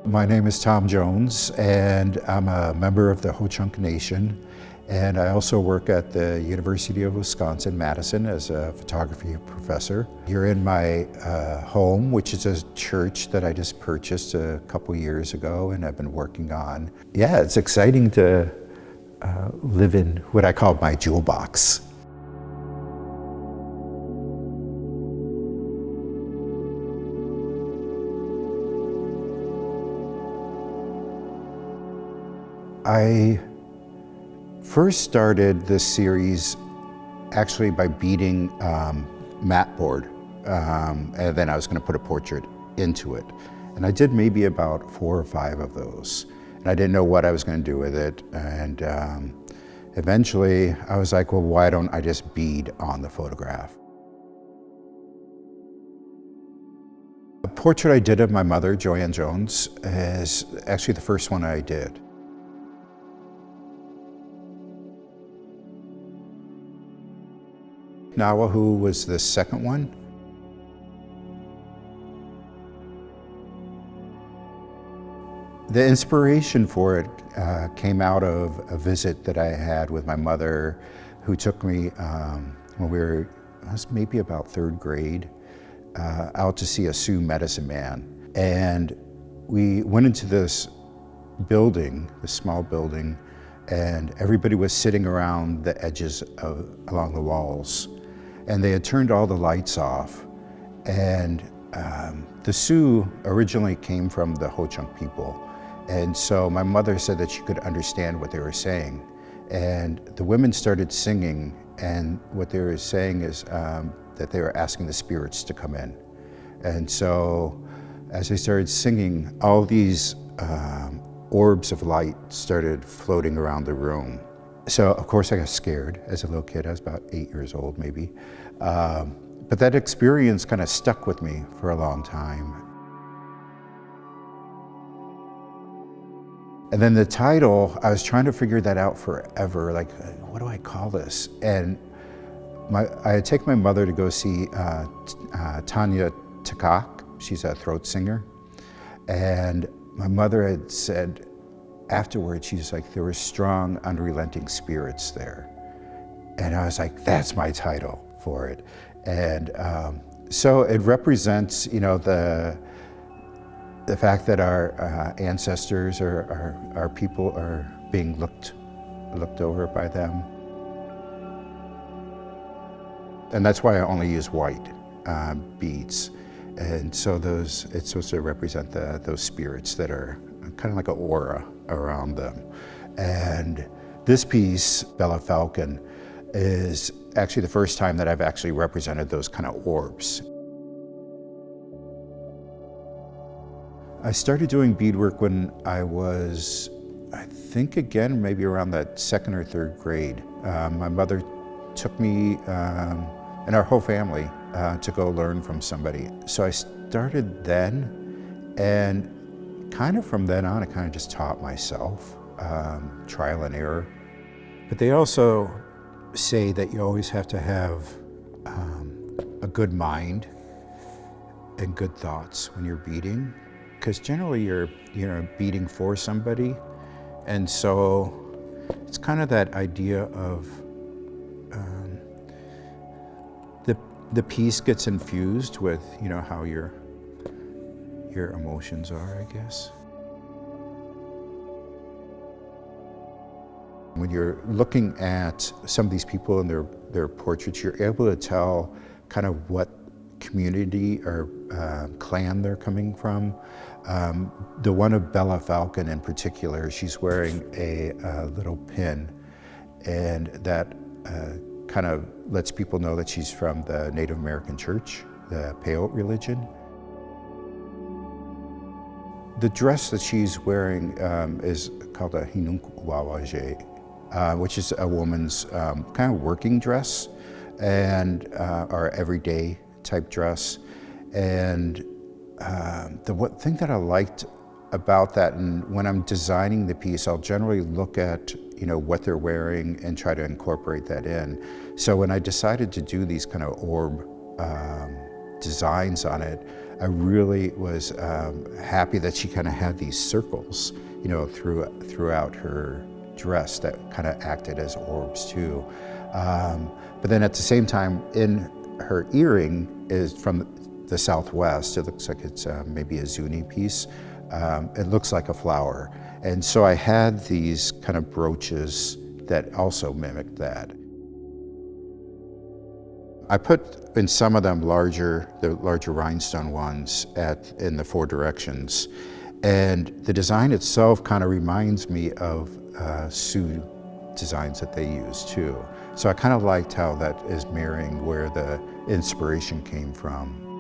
My name is Tom Jones, and I'm a member of the Ho-Chunk Nation, and I also work at the University of Wisconsin-Madison as a photography professor. You're in my home, which is a church that I just purchased a couple years ago and I've been working on. Yeah, it's exciting to live in what I call my jewel box. I first started this series actually by beading mat board, and then I was going to put a portrait into it. And I did maybe about 4 or 5 of those. And I didn't know what I was going to do with it. And eventually I was like, well, why don't I just bead on the photograph? The portrait I did of my mother, Joanne Jones, is actually the first one I did. Nawahu was the second one. The inspiration for it came out of a visit that I had with my mother, who took me when I was maybe about 3rd grade, out to see a Sioux medicine man. And we went into this building, this small building, and everybody was sitting around the edges along the walls. And they had turned all the lights off. And the Sioux originally came from the Ho-Chunk people. And so my mother said that she could understand what they were saying. And the women started singing, and what they were saying is that they were asking the spirits to come in. And so as they started singing, all these orbs of light started floating around the room. So of course I got scared as a little kid. I was about 8 years old maybe. But that experience kind of stuck with me for a long time. And then the title, I was trying to figure that out forever. Like, what do I call this? And I had taken my mother to go see Tanya Takak. She's a throat singer. And my mother had said afterwards, she's like, there were strong, unrelenting spirits there. And I was like, that's my title for it. And so it represents, you know, the fact that our ancestors or our people are being looked over by them. And that's why I only use white beads. And so it's supposed to represent those spirits that are kind of like an aura around them. And this piece, Bella Falcon, is actually the first time that I've actually represented those kind of orbs. I started doing beadwork when I was, I think again, maybe around that 2nd or 3rd grade. My mother took me and our whole family to go learn from somebody. So I started then, and kind of from then on, I kind of just taught myself, trial and error. But they also say that you always have to have a good mind and good thoughts when you're beading, because generally you're beading for somebody. And so it's kind of that idea of the piece gets infused with, you know, how your emotions are, I guess. When you're looking at some of these people and their portraits, you're able to tell kind of what community or clan they're coming from. The one of Bella Falcon in particular, she's wearing a little pin, and that kind of lets people know that she's from the Native American church, the Paiute religion. The dress that she's wearing is called a hinunk wawaje, which is a woman's kind of working dress and our everyday type dress. And the thing that I liked about that, and when I'm designing the piece, I'll generally look at, you know, what they're wearing and try to incorporate that in. So when I decided to do these kind of orb designs on it, I really was happy that she kind of had these circles, throughout her dress that kind of acted as orbs too. But then at the same time, in her earring is from the Southwest. It looks like it's maybe a zuni piece. It looks like a flower. And so I had these kind of brooches that also mimicked that. I put in some of them the larger rhinestone ones in the 4 directions. And the design itself kind of reminds me of Sioux designs that they use too. So I kind of liked how that is mirroring where the inspiration came from.